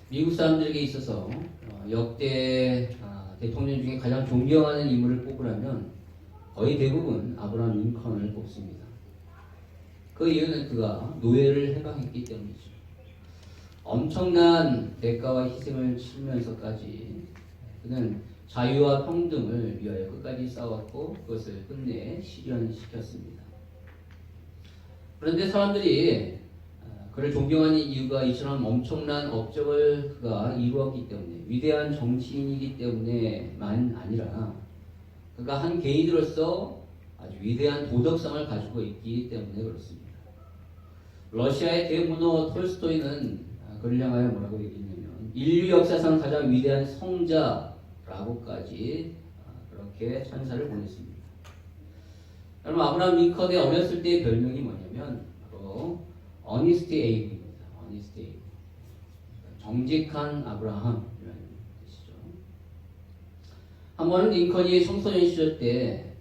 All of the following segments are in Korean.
미국 사람들에게 있어서 역대 대통령 중에 가장 존경하는 인물을 뽑으라면 거의 대부분 아브라함 링컨을 뽑습니다. 그 이유는 그가 노예를 해방했기 때문이죠. 엄청난 대가와 희생을 치르면서까지 그는 자유와 평등을 위하여 끝까지 싸웠고 그것을 끝내 실현시켰습니다. 그런데 사람들이 그를 존경하는 이유가 이처럼 엄청난 업적을 그가 이루었기 때문에, 위대한 정치인이기 때문에만 아니라 그가 한 개인으로서 아주 위대한 도덕성을 가지고 있기 때문에 그렇습니다. 러시아의 대문호 톨스토이는 그를 향하여 뭐라고 얘기했냐면 인류 역사상 가장 위대한 성자라고까지 그렇게 찬사를 보냈습니다. 여러분, 아브라함 링컨의 어렸을 때의 별명이 뭐냐면 바로 어니스트 에이브입니다. 어니스트 에이브. 정직한 아브라함이라는 뜻이죠. 한 번은 링컨이 청소년 시절 때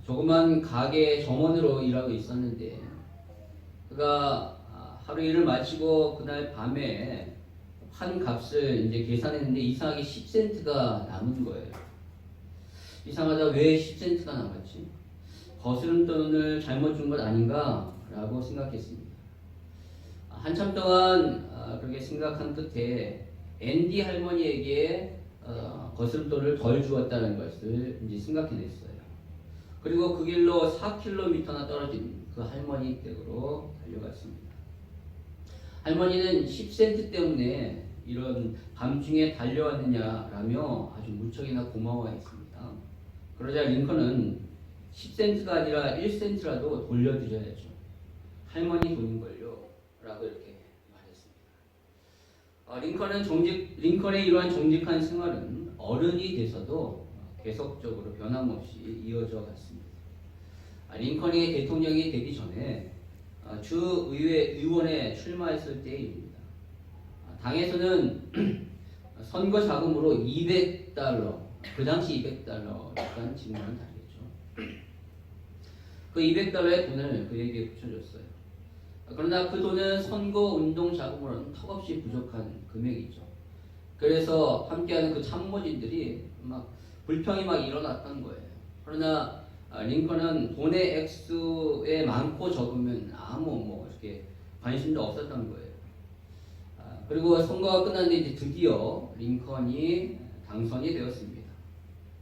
조그만 가게 점원으로 일하고 있었는데 그가 하루 일을 마치고 그날 밤에 한 값을 이제 계산했는데 이상하게 10센트가 남은 거예요. 이상하다, 왜 10센트가 남았지? 거스름 돈을 잘못 준 것 아닌가? 라고 생각했습니다. 한참 동안 그렇게 생각한 끝에 앤디 할머니에게 거스름돈을 덜 주었다는 것을 이제 생각해냈어요. 그리고 그 길로 4km나 떨어진 그 할머니 댁으로 달려갔습니다. 할머니는 10센트 때문에 이런 밤중에 달려왔느냐라며 아주 무척이나 고마워했습니다. 그러자 링컨은 10센트가 아니라 1센트라도 돌려드려야죠. 할머니 돈인걸요. 라고 이렇게 말했습니다. 링컨의 이러한 정직한 생활은 어른이 돼서도 계속적으로 변함없이 이어져 갔습니다. 링컨이 대통령이 되기 전에 주 의회 의원에 출마했을 때입니다. 당에서는 선거 자금으로 200달러, 그 당시 200달러라는 지문을 달겠죠. 그 200달러의 돈을 그에게 붙여줬어요. 그러나 그 돈은 선거 운동 자금으로는 턱없이 부족한 금액이죠. 그래서 함께하는 그 참모진들이 막 불평이 막 일어났던 거예요. 그러나 링컨은 돈의 액수에 많고 적으면 아무 이렇게 관심도 없었던 거예요. 그리고 선거가 끝났는데 이제 드디어 링컨이 당선이 되었습니다.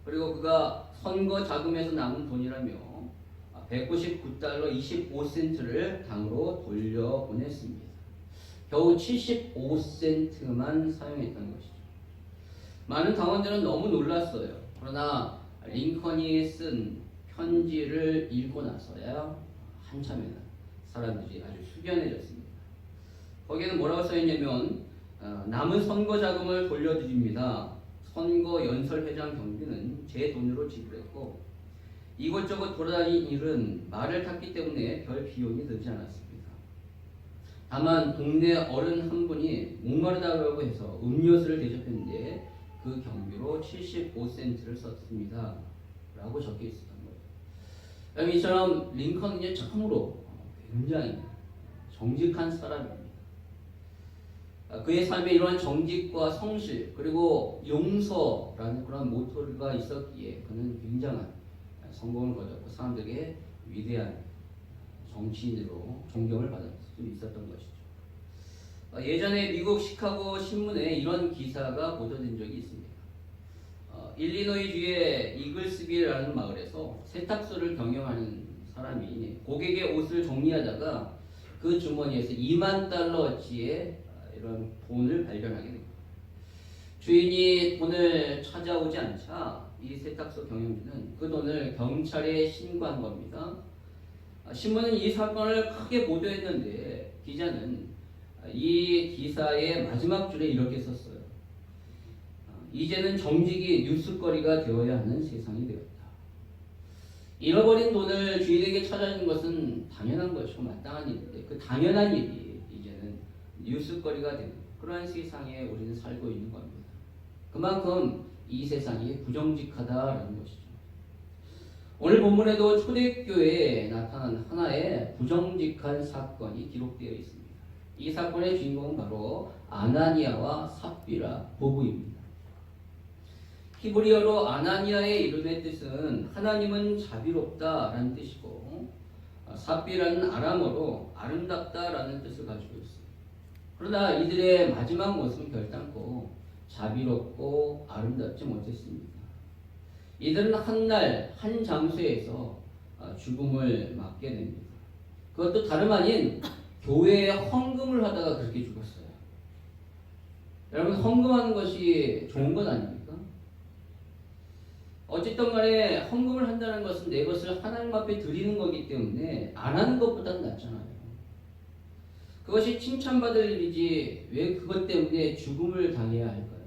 그리고 그가 선거 자금에서 남은 돈이라며 199달러 25센트를 당으로 돌려보냈습니다. 겨우 75센트만 사용했던 것이죠. 많은 당원들은 너무 놀랐어요. 그러나 링컨이 쓴 편지를 읽고 나서야 한참에는 사람들이 아주 숙연해졌습니다. 거기에는 뭐라고 써있냐면 남은 선거 자금을 돌려드립니다. 선거 연설회장 경비는 제 돈으로 지불했고 이곳저곳 돌아다닌 일은 말을 탔기 때문에 별 비용이 들지 않았습니다. 다만 동네 어른 한 분이 목마르다고 해서 음료수를 대접했는데 그 경비로 75센트를 썼습니다. 라고 적혀 있었던 거예요. 이처럼 링컨은 처음으로 굉장히 정직한 사람입니다. 그의 삶에 이러한 정직과 성실 그리고 용서라는 그런 모토가 있었기에 그는 굉장한 성공을 거뒀고 사람들에게 위대한 정치인으로 존경을 받을 수 있었던 것이죠. 예전에 미국 시카고 신문에 이런 기사가 보도된 적이 있습니다. 일리노이주의 이글스빌이라는 마을에서 세탁소를 경영하는 사람이 고객의 옷을 정리하다가 그 주머니에서 2만 달러어치의 이런 돈을 발견하게 됩니다. 주인이 돈을 찾아오지 않자 이 세탁소 경영진은 그 돈을 경찰에 신고한 겁니다. 신문은 이 사건을 크게 보도했는데 기자는 이 기사의 마지막 줄에 이렇게 썼어요. 이제는 정직이 뉴스거리가 되어야 하는 세상이 되었다. 잃어버린 돈을 주인에게 찾아주는 것은 당연한 것이고 마땅한 일인데 그 당연한 일이 이제는 뉴스거리가 되는 그러한 세상에 우리는 살고 있는 겁니다. 그만큼 이 세상이 부정직하다라는 것이죠. 오늘 본문에도 초대교회에 나타난 하나의 부정직한 사건이 기록되어 있습니다. 이 사건의 주인공은 바로 아나니아와 삽비라 부부입니다. 히브리어로 아나니아의 이름의 뜻은 하나님은 자비롭다라는 뜻이고, 삽비라는 아람어로 아름답다라는 뜻을 가지고 있어요. 그러나 이들의 마지막 모습은 결단코 자비롭고 아름답지 못했습니다. 이들은 한 날 한 장소에서 죽음을 맞게 됩니다. 그것도 다름 아닌 교회에 헌금을 하다가 그렇게 죽었어요. 여러분, 헌금하는 것이 좋은 건 아닙니까? 어쨌든 간에 헌금을 한다는 것은 내 것을 하나님 앞에 드리는 거기 때문에 안 하는 것보다는 낫잖아요. 그것이 칭찬받을 일이지 왜 그것 때문에 죽음을 당해야 할까요?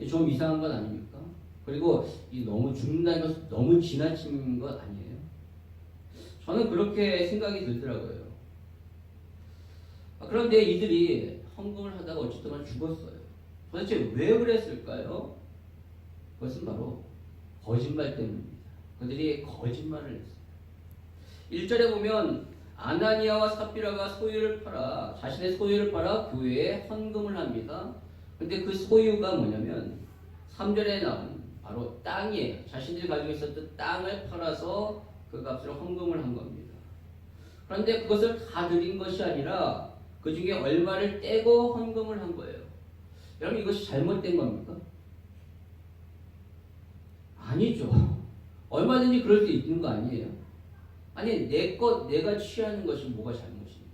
좀 이상한 건 아닙니까? 그리고 이 너무 죽는다는 것은 너무 지나친 것 아니에요? 저는 그렇게 생각이 들더라고요. 그런데 이들이 헌금을 하다가 어쨌든 죽었어요. 도대체 왜 그랬을까요? 그것은 바로 거짓말 때문입니다. 그들이 거짓말을 했어요. 1절에 보면 아나니아와 삽비라가 자신의 소유를 팔아 교회에 헌금을 합니다. 근데 그 소유가 뭐냐면 3절에 나온 바로 땅이에요. 자신들이 가지고 있었던 땅을 팔아서 그 값으로 헌금을 한 겁니다. 그런데 그것을 다 드린 것이 아니라 그 중에 얼마를 떼고 헌금을 한 거예요. 여러분, 이것이 잘못된 겁니까? 아니죠. 얼마든지 그럴 수 있는 거 아니에요? 아니, 내 것 내가 취하는 것이 뭐가 잘못입니까?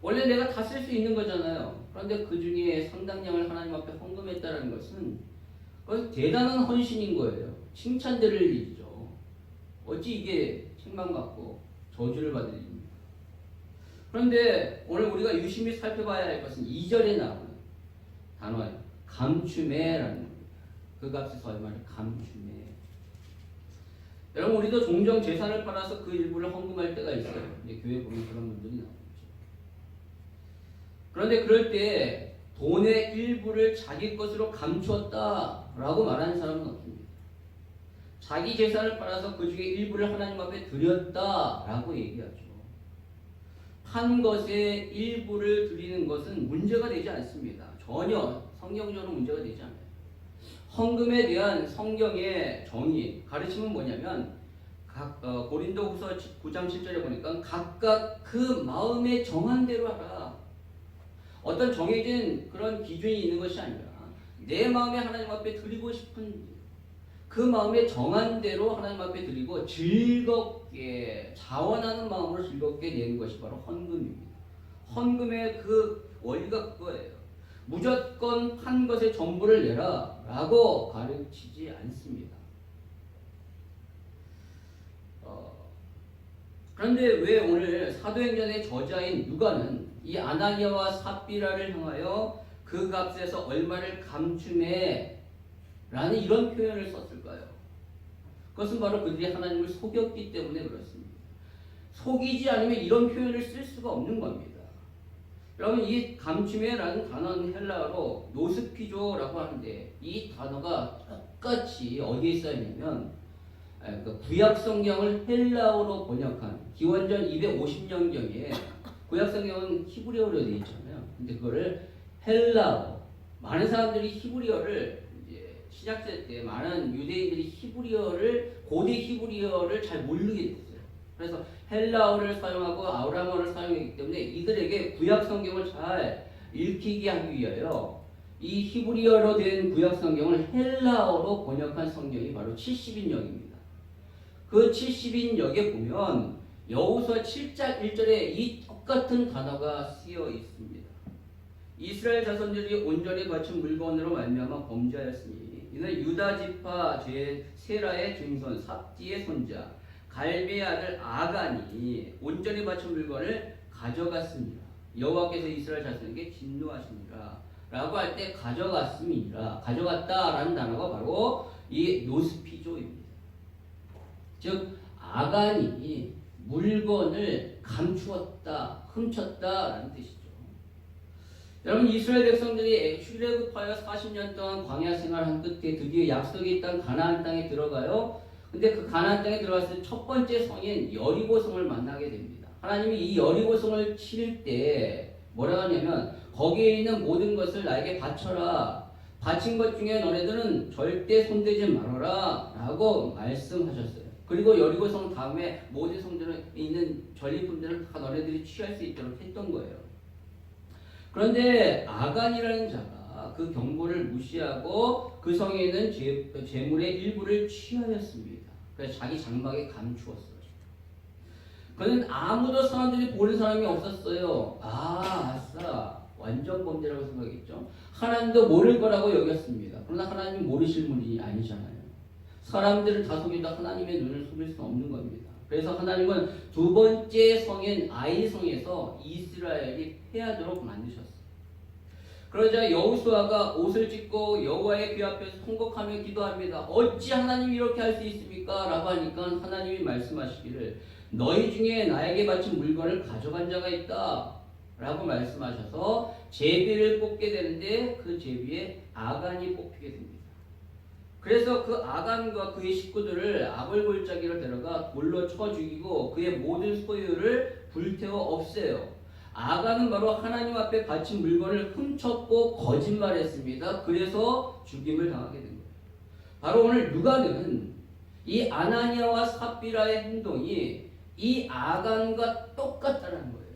원래 내가 다 쓸 수 있는 거잖아요. 그런데 그 중에 상당량을 하나님 앞에 헌금했다는 것은 그것은 대단한 헌신인 거예요. 칭찬들을 일이죠. 어찌 이게 책망받고 저주를 받을 일입니까? 그런데 오늘 우리가 유심히 살펴봐야 할 것은 2절에 나오는 단어예요. 감추매라는 겁니다. 그 값에서 얼마를 감추매. 여러분, 우리도 종종 재산을 팔아서 그 일부를 헌금할 때가 있어요. 이제 교회 보면 그런 분들이 나오죠. 그런데 그럴 때 돈의 일부를 자기 것으로 감추었다라고 말하는 사람은 없습니다. 자기 재산을 팔아서 그 중에 일부를 하나님 앞에 드렸다라고 얘기하죠. 판 것의 일부를 드리는 것은 문제가 되지 않습니다. 전혀 성경적으로 문제가 되지 않아요. 헌금에 대한 성경의 정의, 가르침은 뭐냐면 고린도후서 9장 7절에 보니까 각각 그 마음에 정한 대로 하라. 어떤 정해진 그런 기준이 있는 것이 아니라 내 마음에 하나님 앞에 드리고 싶은 그 마음에 정한 대로 하나님 앞에 드리고 즐겁게 자원하는 마음으로 즐겁게 내는 것이 바로 헌금입니다. 헌금의 그 원리가 그거예요. 무조건 판 것의 전부를 내라 라고 가르치지 않습니다. 그런데 왜 오늘 사도행전의 저자인 누가는 이 아나니아와 삽비라를 향하여 그 값에서 얼마를 감추매 라는 이런 표현을 썼을까요? 그것은 바로 그들이 하나님을 속였기 때문에 그렇습니다. 속이지 않으면 이런 표현을 쓸 수가 없는 겁니다. 여러분, 이 감추매라는 단어는 헬라어로 노스피조라고 하는데 이 단어가 똑같이 어디에 써있냐면 그 구약 성경을 헬라어로 번역한 기원전 250년경에 구약 성경은 히브리어로 되어 있잖아요. 근데 그거를 헬라어, 많은 사람들이 히브리어를 이제 신약시대 때 많은 유대인들이 고대 히브리어를 잘 모르게 됐어요. 그래서 헬라어를 사용하고 아람어를 사용했기 때문에 이들에게 구약 성경을 잘 읽히게 하기 위하여 이 히브리어로 된 구약 성경을 헬라어로 번역한 성경이 바로 70인역입니다. 그 70인역에 보면 여호수아 7장 1절에 이 똑같은 단어가 쓰여 있습니다. 이스라엘 자손들이 온전히 바친 물건으로 말미암아 범죄하였으니 이는 유다 지파 세라의 증손 삽디의 손자 갈배의 아들 아간이 온전히 바친 물건을 가져갔습니다. 여호와께서 이스라엘 자손에게 진노하시니라 라고 할 때 가져갔다라는 단어가 바로 이 노스피조입니다. 즉 아간이 물건을 감추었다, 훔쳤다라는 뜻이죠. 여러분, 이스라엘 백성들이 출애굽하여 40년 동안 광야 생활한 끝에 드디어 약속의 땅 가나안 땅에 들어가요. 근데 그 가나안 땅에 들어갔을 때 첫 번째 성인 여리고성을 만나게 됩니다. 하나님이 이 여리고성을 칠 때 뭐라고 하냐면 거기에 있는 모든 것을 나에게 바쳐라. 바친 것 중에 너네들은 절대 손대지 말아라 라고 말씀하셨어요. 그리고 여리고성 다음에 모든 성전에 있는 전리품들을 다 너네들이 취할 수 있도록 했던 거예요. 그런데 아간이라는 자가 그 경고를 무시하고 그 성에 있는 재물의 일부를 취하였습니다. 그래서 자기 장막에 감추었어요. 그는 아무도 사람들이 보는 사람이 없었어요. 아싸, 완전 범죄라고 생각했죠. 하나님도 모를 거라고 여겼습니다. 그러나 하나님 모르실 분이 아니잖아요. 사람들을 다 속여도 하나님의 눈을 속일 수 없는 겁니다. 그래서 하나님은 두 번째 성인 아이성에서 이스라엘이 패하도록 만드셨어요. 그러자 여호수아가 옷을 찢고 여호와의 귀 앞에서 통곡하며 기도합니다. 어찌 하나님이 이렇게 할 수 있습니까? 라고 하니까 하나님이 말씀하시기를 너희 중에 나에게 바친 물건을 가져간 자가 있다 라고 말씀하셔서 제비를 뽑게 되는데 그 제비에 아간이 뽑히게 됩니다. 그래서 그 아간과 그의 식구들을 아볼골짜기로 데려가 돌로 쳐 죽이고 그의 모든 소유를 불태워 없애요. 아간은 바로 하나님 앞에 바친 물건을 훔쳤고 거짓말했습니다. 그래서 죽임을 당하게 된 거예요. 바로 오늘 누가는 이 아나니아와 삽비라의 행동이 이 아간과 똑같다는 거예요.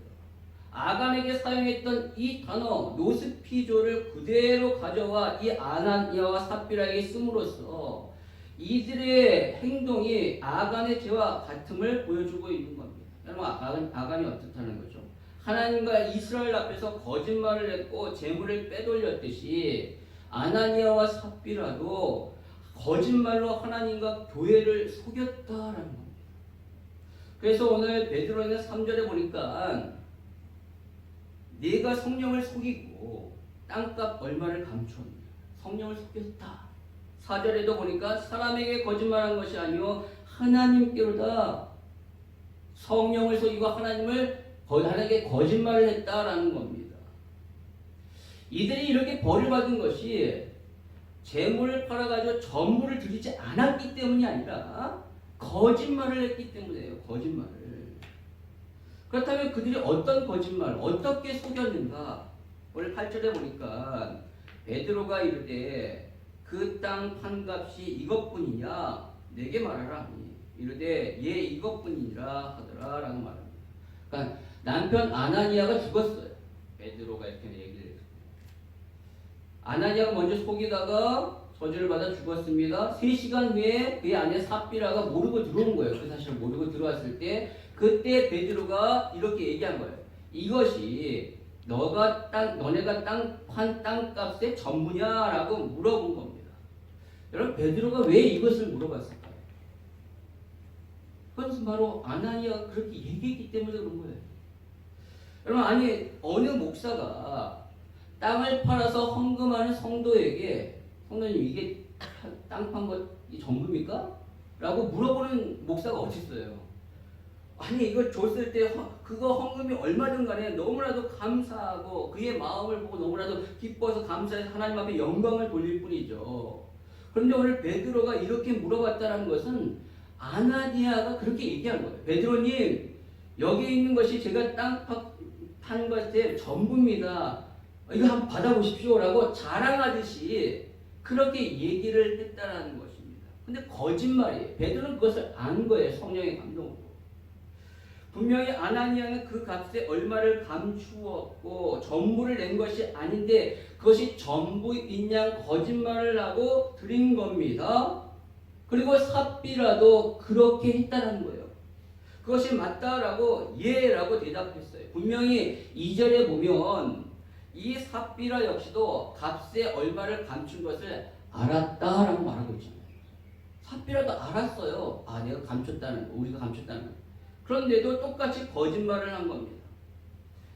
아간에게 사용했던 이 단어 노스피조를 그대로 가져와 이 아나니아와 삽비라에게 씀으로써 이들의 행동이 아간의 죄와 같음을 보여주고 있는 겁니다. 여러분 아간이 어떻다는 거죠? 하나님과 이스라엘 앞에서 거짓말을 했고 재물을 빼돌렸듯이 아나니아와 삽비라도 거짓말로 하나님과 교회를 속였다라는 겁니다. 그래서 오늘 베드로는 3절에 보니까 네가 성령을 속이고 땅값 얼마를 감추었냐. 성령을 속였다. 4절에도 보니까 사람에게 거짓말한 것이 아니요 하나님께로다. 성령을 속이고 하나님께 거짓말을 했다라는 겁니다. 이들이 이렇게 벌을 받은 것이 재물을 팔아가지고 전부를 드리지 않았기 때문이 아니라 거짓말을 했기 때문이에요. 거짓말을. 그렇다면 그들이 어떤 거짓말, 어떻게 속였는가? 오늘 8절에 보니까 베드로가 이르되 그 땅 판값이 이것뿐이냐? 내게 말하라 하니 이르되 예 이것뿐이니라 하더라 라고 말합니다. 그러니까 남편 아나니아가 죽었어요. 베드로가 이렇게 얘기를 했어요. 아나니아가 먼저 속이다가 저주를 받아 죽었습니다. 3시간 후에 그의 아내 삽비라가 모르고 들어온 거예요. 그 사실을 모르고 들어왔을 때 그때 베드로가 이렇게 얘기한 거예요. 이것이 너네가 판 땅값의 전부냐라고 물어본 겁니다. 여러분 베드로가 왜 이것을 물어봤을까요? 그것은 바로 아나니아가 그렇게 얘기했기 때문에 그런 거예요. 여러분 아니 어느 목사가 땅을 팔아서 헌금하는 성도에게 성도님 이게 땅 판 것이 전부입니까? 라고 물어보는 목사가 어디 있어요? 아니 이거 줬을 때 그거 헌금이 얼마든 간에 너무나도 감사하고 그의 마음을 보고 너무나도 기뻐서 감사해서 하나님 앞에 영광을 돌릴 뿐이죠. 그런데 오늘 베드로가 이렇게 물어봤다는 것은 아나니아가 그렇게 얘기한 거예요. 베드로님 여기 있는 것이 제가 땅 판 것의 전부입니다. 이거 한번 받아보십시오 라고 자랑하듯이 그렇게 얘기를 했다는 것입니다. 근데 거짓말이에요. 베드로는 그것을 안 거예요. 성령의 감동으로. 분명히 아나니아는 그 값에 얼마를 감추었고 전부를 낸 것이 아닌데 그것이 전부인 양 거짓말을 하고 드린 겁니다. 그리고 삽비라도 그렇게 했다는 거예요. 그것이 맞다라고 예라고 대답했어요. 분명히 2절에 보면 이 삽비라 역시도 값에 얼마를 감춘 것을 알았다라고 말하고 있잖아요. 삽비라도 알았어요. 아 내가 감췄다는 거, 우리가 감췄다는 거. 그런데도 똑같이 거짓말을 한 겁니다.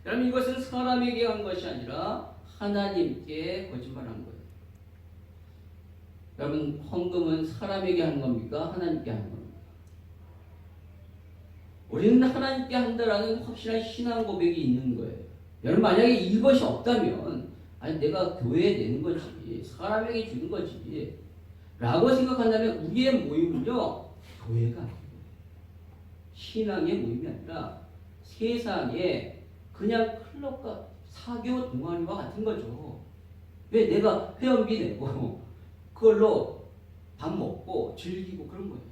여러분 이것은 사람에게 한 것이 아니라 하나님께 거짓말한 거예요. 여러분 헌금은 사람에게 한 겁니까? 하나님께 한 겁니까? 우리는 하나님께 한다라는 확실한 신앙 고백이 있는 거예요. 여러분 만약에 이것이 없다면 아니 내가 교회에 내는 거지 사람에게 주는 거지 라고 생각한다면 우리의 모임은요 교회가 아니에요. 신앙의 모임이 아니라 세상에 그냥 클럽과 사교 동아리와 같은 거죠. 왜? 내가 회원비 내고 그걸로 밥 먹고 즐기고 그런 거예요.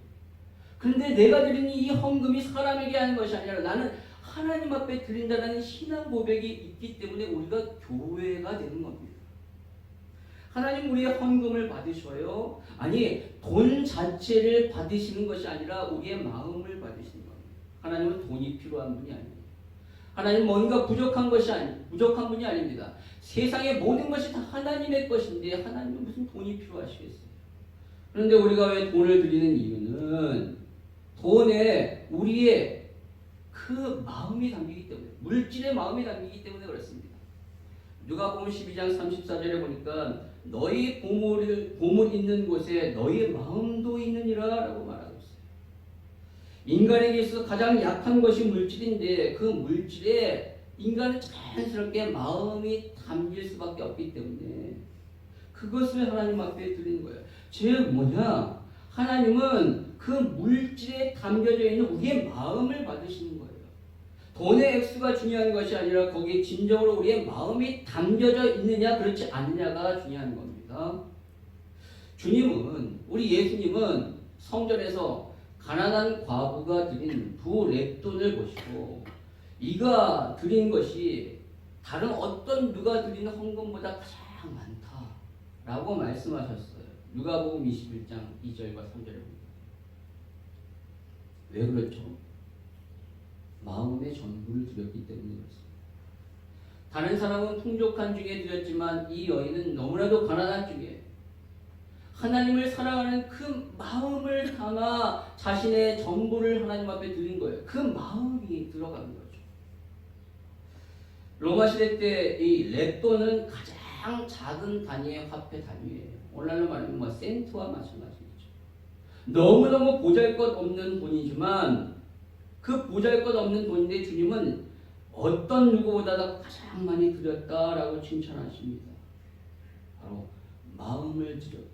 그런데 내가 드리는 이 헌금이 사람에게 하는 것이 아니라 나는 하나님 앞에 드린다는 신앙 고백이 있기 때문에 우리가 교회가 되는 겁니다. 하나님 우리의 헌금을 받으셔요? 아니, 돈 자체를 받으시는 것이 아니라 우리의 마음을 받으시는 겁니다. 하나님은 돈이 필요한 분이 아닙니다. 하나님은 뭔가 부족한 분이 아닙니다. 세상의 모든 것이 다 하나님의 것인데 하나님은 무슨 돈이 필요하시겠어요? 그런데 우리가 왜 돈을 드리는 이유는 돈에 우리의 그 마음이 담기기 때문에, 물질의 마음이 담기기 때문에 그렇습니다. 누가복음 12장 34절에 보니까 너희 보물 있는 곳에 너희 마음도 있느니라 라고 말하고 있어요. 인간에게 있어서 가장 약한 것이 물질인데 그 물질에 인간은 자연스럽게 마음이 담길 수밖에 없기 때문에 그것을 하나님 앞에 드리는 거예요. 즉 뭐냐? 하나님은 그 물질에 담겨져 있는 우리의 마음을 받으시는 거예요. 돈의 액수가 중요한 것이 아니라 거기에 진정으로 우리의 마음이 담겨져 있느냐 그렇지 않느냐가 중요한 겁니다. 우리 예수님은 성전에서 가난한 과부가 드린 두 렙돈을 보시고 이가 드린 것이 다른 어떤 누가 드리는 헌금보다 가장 많다라고 말씀하셨어요. 누가복음 21장 2절과 3절에 봅니다. 왜 그렇죠? 마음의 전부를 드렸기 때문에 그렇습니다. 다른 사람은 풍족한 중에 드렸지만 이 여인은 너무나도 가난한 중에 하나님을 사랑하는 그 마음을 담아 자신의 전부를 하나님 앞에 드린 거예요. 그 마음이 들어가는 거죠. 로마 시대 때 이 렙돈은 가장 작은 단위의 화폐 단위예요. 오늘날로 말하면 센트와 마찬가지죠. 너무너무 보잘것없는 돈이지만 그 보잘것없는 돈인데 주님은 어떤 누구보다도 가장 많이 드렸다라고 칭찬하십니다. 바로 마음을 드렸기 때문에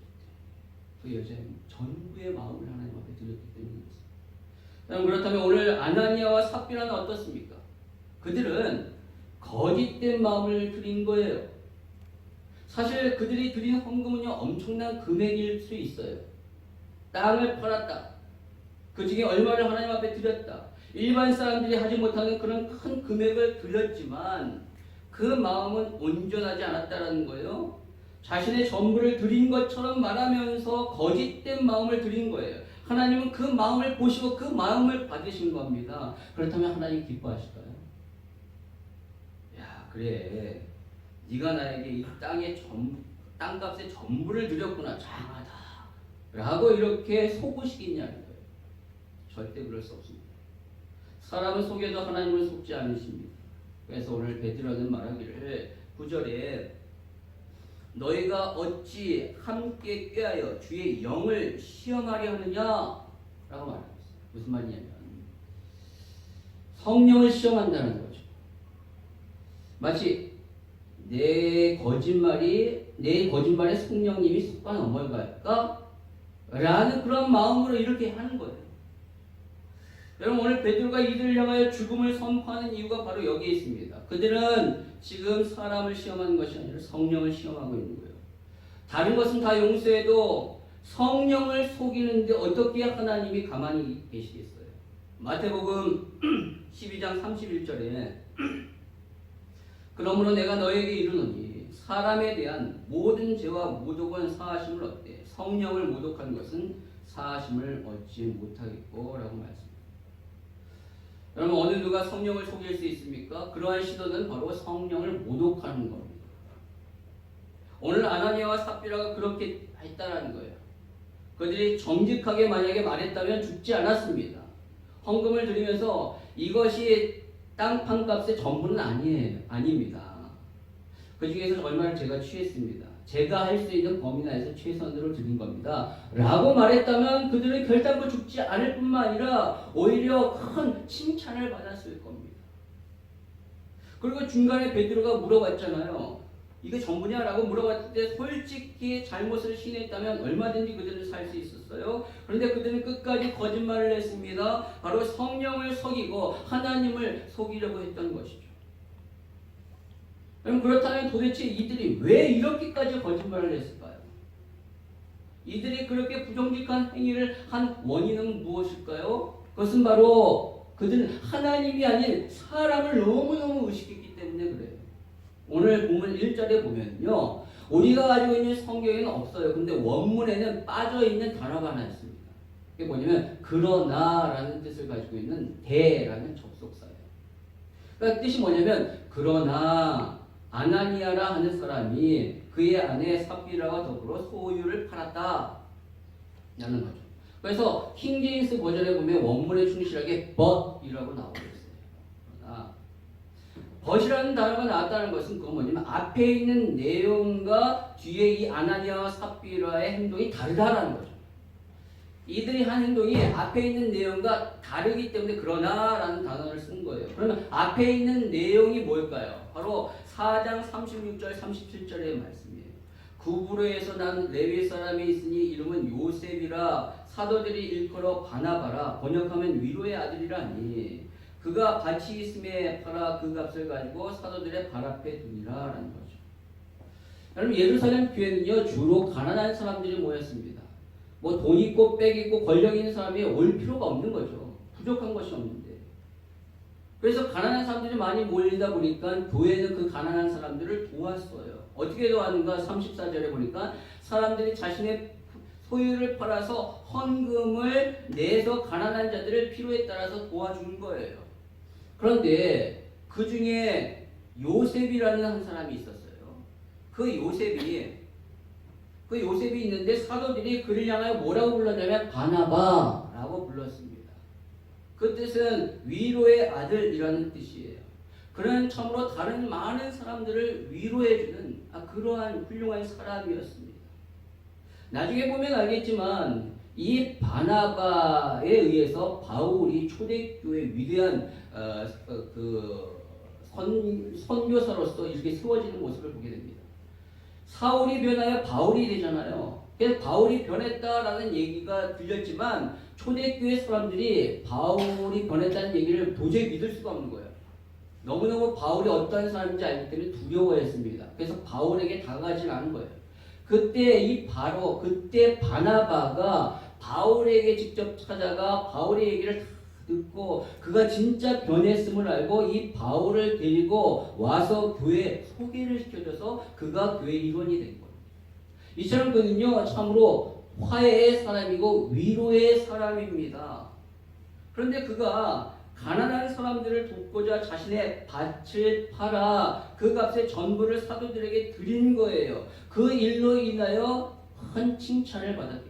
그 여자는 전부의 마음을 하나님 앞에 드렸기 때문입니다. 그렇다면 오늘 아나니아와 삽비라는 어떻습니까? 그들은 거짓된 마음을 드린 거예요. 사실 그들이 드린 헌금은요 엄청난 금액일 수 있어요. 땅을 팔았다. 그 중에 얼마를 하나님 앞에 드렸다. 일반 사람들이 하지 못하는 그런 큰 금액을 드렸지만 그 마음은 온전하지 않았다는 거예요. 자신의 전부를 드린 것처럼 말하면서 거짓된 마음을 드린 거예요. 하나님은 그 마음을 보시고 그 마음을 받으신 겁니다. 그렇다면 하나님 기뻐하실까요? 야, 그래. 네가 나에게 이 땅값의 전부를 드렸구나. 장하다. 라고 이렇게 속으시겠냐는 거예요. 절대 그럴 수 없습니다. 사람을 속여도 하나님을 속지 않으십니다. 그래서 오늘 베드로는 말하기를 9절에 너희가 어찌 함께 꾀하여 주의 영을 시험하려 하느냐 라고 말하고 있어요. 무슨 말이냐면 성령을 시험한다는 거죠. 마치 내 거짓말에 성령님이 속아 넘어갈까? 라는 그런 마음으로 이렇게 하는 거예요. 여러분 오늘 베드로가 이들을 향하여 죽음을 선포하는 이유가 바로 여기에 있습니다. 그들은 지금 사람을 시험하는 것이 아니라 성령을 시험하고 있는 거예요. 다른 것은 다 용서해도 성령을 속이는데 어떻게 하나님이 가만히 계시겠어요? 마태복음 12장 31절에 그러므로 내가 너에게 이르노니 사람에 대한 모든 죄와 모독은 사하심을 얻되 성령을 모독하는 것은 사하심을 얻지 못하겠고 라고 말씀합니다. 여러분 어느 누가 성령을 속일 수 있습니까? 그러한 시도는 바로 성령을 모독하는 겁니다. 오늘 아나니아와 삽비라가 그렇게 했다라는 거예요. 그들이 정직하게 만약에 말했다면 죽지 않았습니다. 헌금을 드리면서 이것이 땅판값의 전부는 아닙니다. 그 중에서 얼마를 제가 취했습니다. 제가 할 수 있는 범위 내에서 최선으로 드린 겁니다. 라고 말했다면 그들은 결단코 죽지 않을 뿐만 아니라 오히려 큰 칭찬을 받았을 겁니다. 그리고 중간에 베드로가 물어봤잖아요. 이게 전부냐? 라고 물어봤을 때 솔직히 잘못을 시인했다면 얼마든지 그들은 살 수 있었어요. 그런데 그들은 끝까지 거짓말을 했습니다. 바로 성령을 속이고 하나님을 속이려고 했던 것이죠. 그럼 그렇다면 도대체 이들이 왜 이렇게까지 거짓말을 했을까요? 이들이 그렇게 부정직한 행위를 한 원인은 무엇일까요? 그것은 바로 그들은 하나님이 아닌 사람을 너무너무 의식했기 때문에 그래요. 오늘 본문 1절에 보면요, 우리가 가지고 있는 성경에는 없어요. 근데 원문에는 빠져있는 단어가 하나 있습니다. 그게 뭐냐면 그러나 라는 뜻을 가지고 있는 대라는 접속사예요. 그러니까 뜻이 뭐냐면 그러나 아나니아라 하는 사람이 그의 아내 삽비라와 더불어 소유를 팔았다 라는 거죠. 그래서 킹제임스 버전에 보면 원문에 충실하게 but이라고 나오고 있어요. 그러나 but이라는 단어가 나왔다는 것은 그건 뭐냐면 앞에 있는 내용과 뒤에 이 아나니아와 삽비라의 행동이 다르다라는 거죠. 이들이 한 행동이 앞에 있는 내용과 다르기 때문에 그러나라는 단어를 쓴 거예요. 그러면 앞에 있는 내용이 뭘까요? 바로 4장 36절 37절의 말씀이에요. 구브로에서 난 레위 사람이 있으니 이름은 요셉이라 사도들이 일컬어 바나바라 번역하면 위로의 아들이라니 그가 밭이 있음에 팔아 그 값을 가지고 사도들의 발 앞에 두니라라는 거죠. 여러분 예루살렘 교회는요 주로 가난한 사람들이 모였습니다. 뭐 돈 있고 빽 있고 권력 있는 사람이 올 필요가 없는 거죠. 부족한 것이 없는데. 그래서 가난한 사람들이 많이 몰리다 보니까 교회는 그 가난한 사람들을 도왔어요. 어떻게 도왔는가? 34절에 보니까 사람들이 자신의 소유를 팔아서 헌금을 내서 가난한 자들을 필요에 따라서 도와준 거예요. 그런데 그 중에 요셉이라는 한 사람이 있었어요. 그 요셉이 있는데 사도들이 그를 향하여 뭐라고 불렀냐면 바나바라고 불렀습니다. 그 뜻은 위로의 아들이라는 뜻이에요. 그는 참으로 다른 많은 사람들을 위로해주는 그러한 훌륭한 사람이었습니다. 나중에 보면 알겠지만 이 바나바에 의해서 바울이 초대교회 위대한 선교사로서 이렇게 세워지는 모습을 보게 됩니다. 사울이 변하여 바울이 되잖아요. 그래서 바울이 변했다라는 얘기가 들렸지만 초대교회 사람들이 바울이 변했다는 얘기를 도저히 믿을 수가 없는 거예요. 너무너무 바울이 어떤 사람인지 알기 때문에 두려워했습니다. 그래서 바울에게 다가가지 않은 거예요. 그때 바나바가 바울에게 직접 찾아가 바울의 얘기를 다 듣고 그가 진짜 변했음을 알고 이 바울을 데리고 와서 교회에 소개를 시켜줘서 그가 교회 일원이 된 거예요. 이처럼 그는요 참으로 화해의 사람이고 위로의 사람입니다. 그런데 그가 가난한 사람들을 돕고자 자신의 밭을 팔아 그 값의 전부를 사도들에게 드린 거예요. 그 일로 인하여 큰 칭찬을 받았겠죠.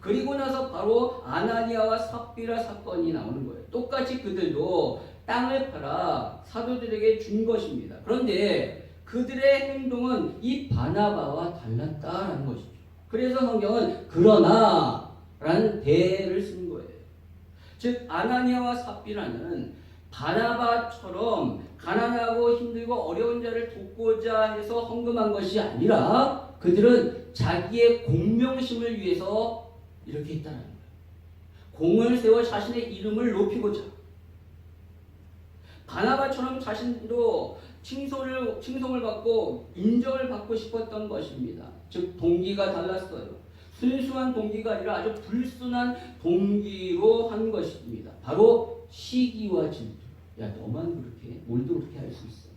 그리고 나서 바로 아나니아와 삽비라 사건이 나오는 거예요. 똑같이 그들도 땅을 팔아 사도들에게 준 것입니다. 그런데 그들의 행동은 이 바나바와 달랐다라는 것이죠. 그래서 성경은 그러나라는 대를 쓴 거예요. 즉 아나니아와 삽비라는 바나바처럼 가난하고 힘들고 어려운 자를 돕고자 해서 헌금한 것이 아니라 그들은 자기의 공명심을 위해서 이렇게 했다는 거예요. 공을 세워 자신의 이름을 높이고자 바나바처럼 자신도 칭송을 받고 인정을 받고 싶었던 것입니다. 즉 동기가 달랐어요. 순수한 동기가 아니라 아주 불순한 동기로 한 것입니다. 바로 시기와 질투. 야 너만 그렇게 우리도 그렇게 할 수 있어.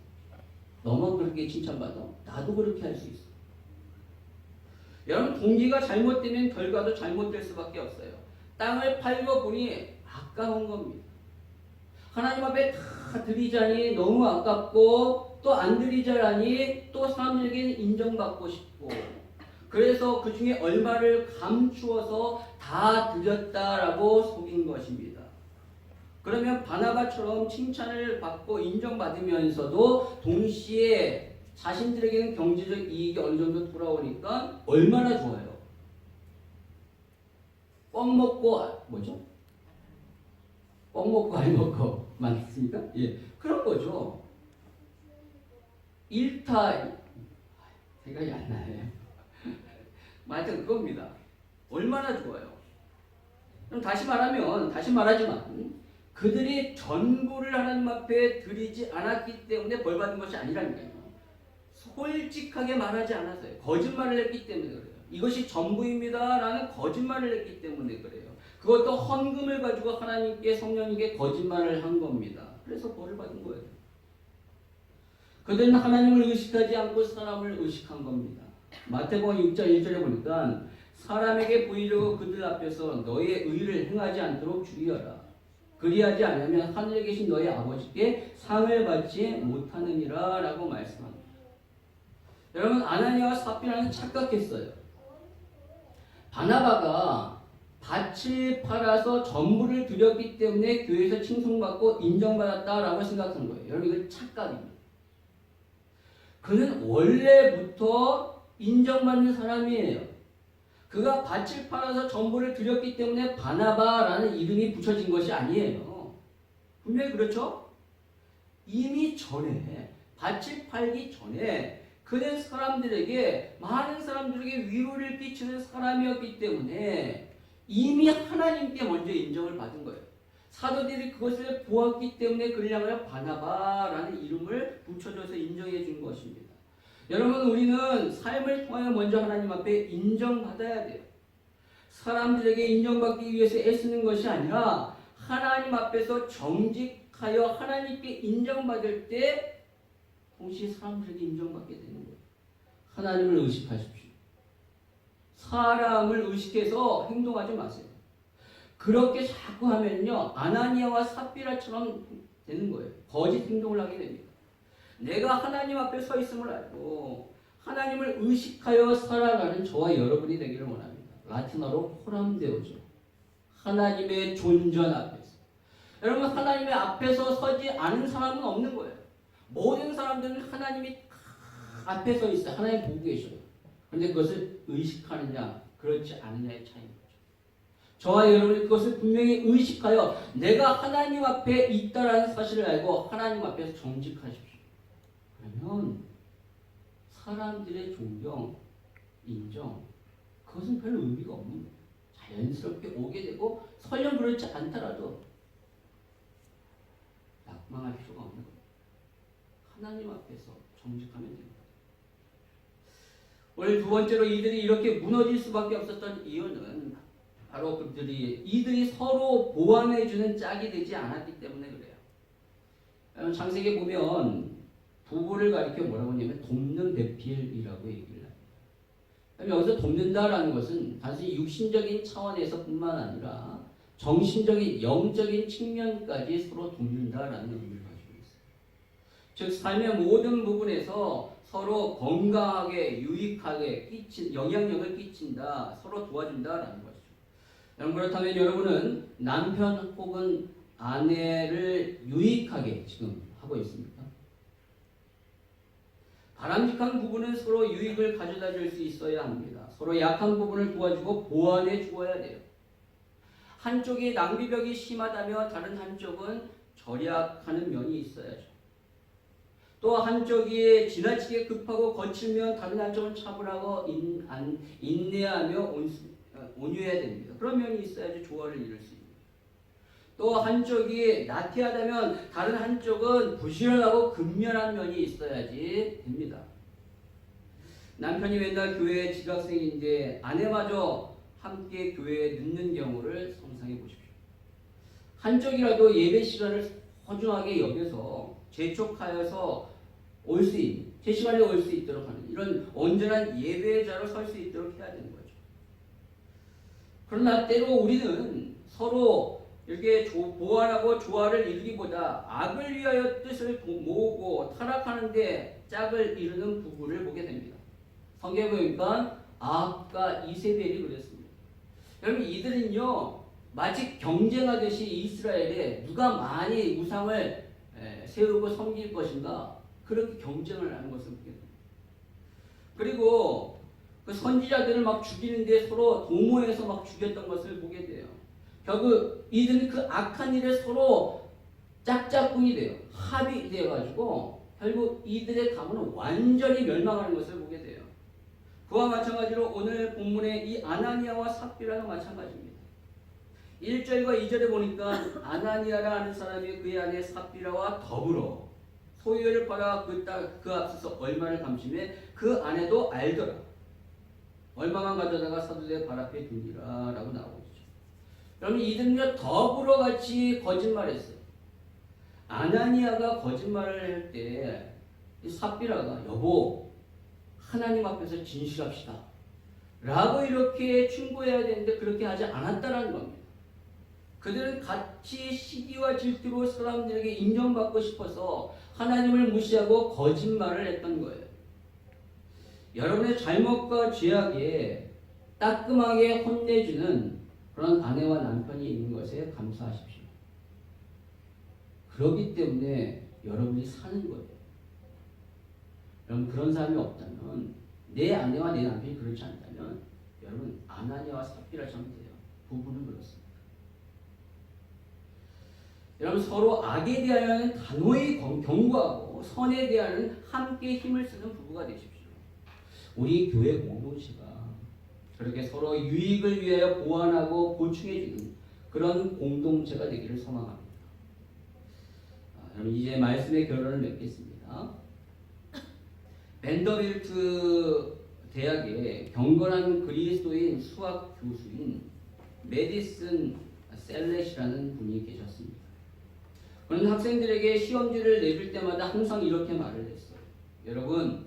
너만 그렇게 칭찬받아. 나도 그렇게 할 수 있어. 여러분 동기가 잘못되면 결과도 잘못될 수밖에 없어요. 땅을 팔고 보니 아까운 겁니다. 하나님 앞에 다 드리자니 너무 아깝고 또 안 드리자니 또 사람들에게 인정받고 싶고 그래서 그 중에 얼마를 감추어서 다 드렸다라고 속인 것입니다. 그러면 바나바처럼 칭찬을 받고 인정받으면서도 동시에 자신들에게는 경제적 이익이 어느 정도 돌아오니까 얼마나 좋아요. 뻥 먹고 뭐죠? 뻥 먹고 알 먹고 맞습니까? 예, 그런 거죠. 일타 생각이 안 나요. 하여튼 그겁니다. 얼마나 좋아요. 그럼 다시 말하지만 그들이 전부를 하나님 앞에 드리지 않았기 때문에 벌받은 것이 아니라니까요. 솔직하게 말하지 않았어요. 거짓말을 했기 때문에 그래요. 이것이 전부입니다 라는 거짓말을 했기 때문에 그래요. 그것도 헌금을 가지고 하나님께 성령님께 거짓말을 한 겁니다. 그래서 벌을 받은 거예요. 그들은 하나님을 의식하지 않고 사람을 의식한 겁니다. 마태복음 6장 1절에 보니까 사람에게 보이려고 그들 앞에서 너의 의를 행하지 않도록 주의하라. 그리하지 않으면 하늘에 계신 너의 아버지께 상을 받지 못하느니라 라고 말씀합니다. 여러분, 아나니아와 삽비라는 착각했어요. 바나바가 밭을 팔아서 전부를 드렸기 때문에 교회에서 칭송받고 인정받았다라고 생각한 거예요. 여러분, 이건 착각입니다. 그는 원래부터 인정받는 사람이에요. 그가 밭을 팔아서 전부를 드렸기 때문에 바나바라는 이름이 붙여진 것이 아니에요. 분명히 그렇죠? 이미 전에, 밭을 팔기 전에 그는 사람들에게, 많은 사람들에게 위로를 끼치는 사람이었기 때문에 이미 하나님께 먼저 인정을 받은 거예요. 사도들이 그것을 보았기 때문에 그를 향하여 바나바라는 이름을 붙여줘서 인정해 준 것입니다. 여러분, 우리는 삶을 통하여 먼저 하나님 앞에 인정받아야 돼요. 사람들에게 인정받기 위해서 애쓰는 것이 아니라 하나님 앞에서 정직하여 하나님께 인정받을 때 동시에 사람들에게 인정받게 되는 거예요. 하나님을 의식하십시오. 사람을 의식해서 행동하지 마세요. 그렇게 자꾸 하면요, 아나니아와 삽비라처럼 되는 거예요. 거짓 행동을 하게 됩니다. 내가 하나님 앞에 서 있음을 알고 하나님을 의식하여 살아가는 저와 여러분이 되기를 원합니다. 라틴어로 호람데오죠. 하나님의 존전 앞에서. 여러분, 하나님의 앞에서 서지 않은 사람은 없는 거예요. 모든 사람들은 하나님이 앞에 서 있어요. 하나님 보고 계셔요. 그런데 그것을 의식하느냐 그렇지 않느냐의 차이입니다. 저와 여러분이 그것을 분명히 의식하여 내가 하나님 앞에 있다라는 사실을 알고 하나님 앞에서 정직하십시오. 그러면 사람들의 존경, 인정, 그것은 별 의미가 없는 거예요. 자연스럽게 오게 되고 설령 그렇지 않더라도 낙망할 필요가 없는 거예요. 하나님 앞에서 정직하면 됩니다. 오늘 두 번째로 이들이 이렇게 무너질 수밖에 없었던 이유는 바로 이들이 서로 보완해주는 짝이 되지 않았기 때문에 그래요. 창세기에 보면 부부를 가리켜 뭐라고 하냐면 돕는 배필이라고 얘기를 합니다. 여기서 돕는다라는 것은 단순히 육신적인 차원에서 뿐만 아니라 정신적인, 영적인 측면까지 서로 돕는다라는 의미를 가지고 있어요. 즉, 삶의 모든 부분에서 서로 건강하게, 유익하게 영향력을 끼친다, 서로 도와준다라는 것이죠. 여러분, 그렇다면 여러분은 남편 혹은 아내를 유익하게 지금 하고 있습니까? 바람직한 부분은 서로 유익을 가져다 줄 수 있어야 합니다. 서로 약한 부분을 도와주고 보완해 주어야 돼요. 한쪽이 낭비벽이 심하다며 다른 한쪽은 절약하는 면이 있어야죠. 또 한쪽이 지나치게 급하고 거칠면 다른 한쪽은 차분하고 인내하며 온유해야 됩니다. 그런 면이 있어야지 조화를 이룰 수 있습니다. 또 한쪽이 나태하다면 다른 한쪽은 부지런하고 근면한 면이 있어야지 됩니다. 남편이 맨날 교회 지각생인데 아내마저 함께 교회에 늦는 경우를 상상해 보십시오. 한쪽이라도 예배 시간을 소중하게 여겨서 재촉하여서 올 수 있는, 제 시간에 올 수 있도록 하는 이런 온전한 예배자로 설 수 있도록 해야 되는 거죠. 그러나 때로 우리는 서로 이렇게 보완하고 조화를 이루기보다 악을 위하여 뜻을 모으고 타락하는데 짝을 이루는 부부를 보게 됩니다. 성경에 보니까 아합과 이세벨이 그랬습니다. 여러분, 이들은요 마치 경쟁하듯이 이스라엘에 누가 많이 우상을 세우고 섬길 것인가 그렇게 경쟁을 하는 것을 보게 됩니다. 그리고 그 선지자들을 막 죽이는데 서로 도모해서 막 죽였던 것을 보게 돼요. 결국 이들은 그 악한 일에 서로 짝짝꿍이 돼요. 합이 되어가지고 결국 이들의 가문은 완전히 멸망하는 것을 보게 돼요. 그와 마찬가지로 오늘 본문의 이 아나니아와 삽비라도 마찬가지입니다. 1절과 2절에 보니까 아나니아라는 사람이 그의 아내 삽비라와 더불어 소유를 팔아 그 앞서서 얼마를 감심해 그 아내도 알더라. 얼마만 가져다가 사도의 발 앞에 두니라 라고 나오고 있죠. 여러분 이들은요 더불어 같이 거짓말했어요. 아나니아가 거짓말을 할 때 삽비라가 여보 하나님 앞에서 진실합시다 라고 이렇게 충고해야 되는데 그렇게 하지 않았다라는 겁니다. 그들은 같이 시기와 질투로 사람들에게 인정받고 싶어서 하나님을 무시하고 거짓말을 했던 거예요. 여러분의 잘못과 죄악에 따끔하게 혼내주는 그런 아내와 남편이 있는 것에 감사하십시오. 그렇기 때문에 여러분이 사는 거예요. 여러분 그런 사람이 없다면 내 아내와 내 남편이 그렇지 않다면 여러분 아나니아와 삽비라처럼 돼요. 부부는 그렇습니다. 여러분 서로 악에 대하여는 단호히 경고하고 선에 대하여는 함께 힘을 쓰는 부부가 되십시오. 우리 교회 공동체가 그렇게 서로 유익을 위하여 보완하고 보충해주는 그런 공동체가 되기를 소망합니다. 여러분 이제 말씀의 결론을 맺겠습니다. 벤더빌트 대학의 경건한 그리스도인 수학 교수인 메디슨 셀렛이라는 분이 계셨습니다. 그는 학생들에게 시험지를 내줄 때마다 항상 이렇게 말을 했어요. 여러분,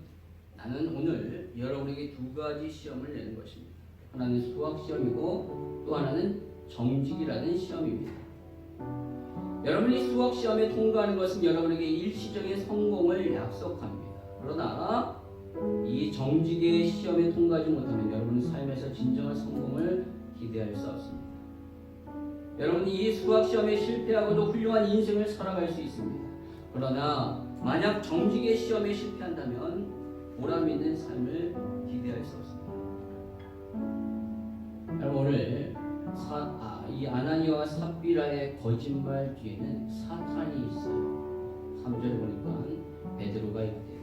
나는 오늘 여러분에게 두 가지 시험을 내는 것입니다. 하나는 수학 시험이고 또 하나는 정직이라는 시험입니다. 여러분이 수학 시험에 통과하는 것은 여러분에게 일시적인 성공을 약속합니다. 그러나 이 정직의 시험에 통과하지 못하면 여러분은 삶에서 진정한 성공을 기대할 수 없습니다. 여러분이 이 수학 시험에 실패하고도 훌륭한 인생을 살아갈 수 있습니다. 그러나 만약 정직의 시험에 실패한다면 보람 있는 삶을 기대할 수 없습니다. 여러분 오늘 이 아나니아와 삽비라의 거짓말 뒤에는 사탄이 있어요. 3절에 보니까 베드로가 이르되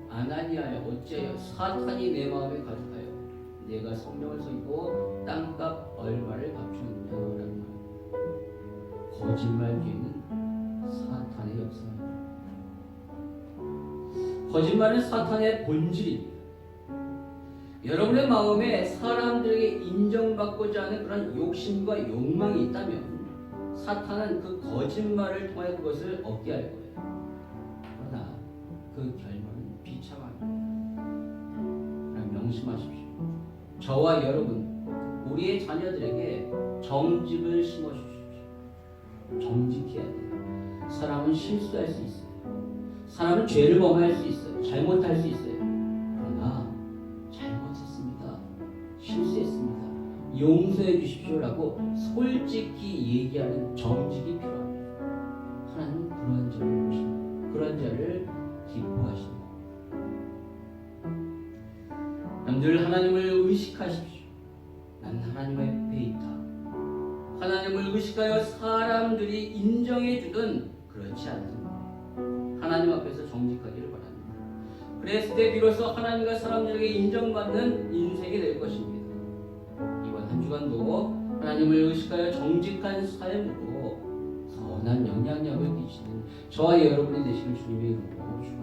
아나니아야 어찌하여 사탄이 내 마음에 가득하여 내가 성령을 속이고 땅값 얼마를 값추느냐라는 말. 거짓말 뒤에는 사탄의 역사입니다. 거짓말은 사탄의 본질입니다. 여러분의 마음에 사람들에게 인정받고자 하는 그런 욕심과 욕망이 있다면 사탄은 그 거짓말을 통해 그것을 얻게 할 거예요. 그러나 그 결말은 비참합니다. 그럼 명심하십시오. 저와 여러분, 우리의 자녀들에게 정직을 심어주십시오. 정직해야 돼요. 사람은 실수할 수 있어요. 사람은 죄를 범할 수 있어요. 잘못할 수 있어요. 그러나 잘못했습니다. 실수했습니다. 용서해 주십시오라고 솔직히 얘기하는 정직이 필요합니다. 하나님은 그런 자를 보십니다. 그런 자를 기뻐하십니다. 늘 하나님을 의식하십시오. 나는 하나님 앞에 있다. 하나님을 의식하여 사람들이 인정해주든 그렇지 않습니다. 하나님 앞에서 정직하기를 바랍니다. 그랬을 때 비로소 하나님과 사람들에게 인정받는 인생이 될 것입니다. 이번 한 주간도 하나님을 의식하여 정직한 삶으로 선한 영향력을 끼치는 저와 여러분이 되시길 주님의 이름으로 축원합니다.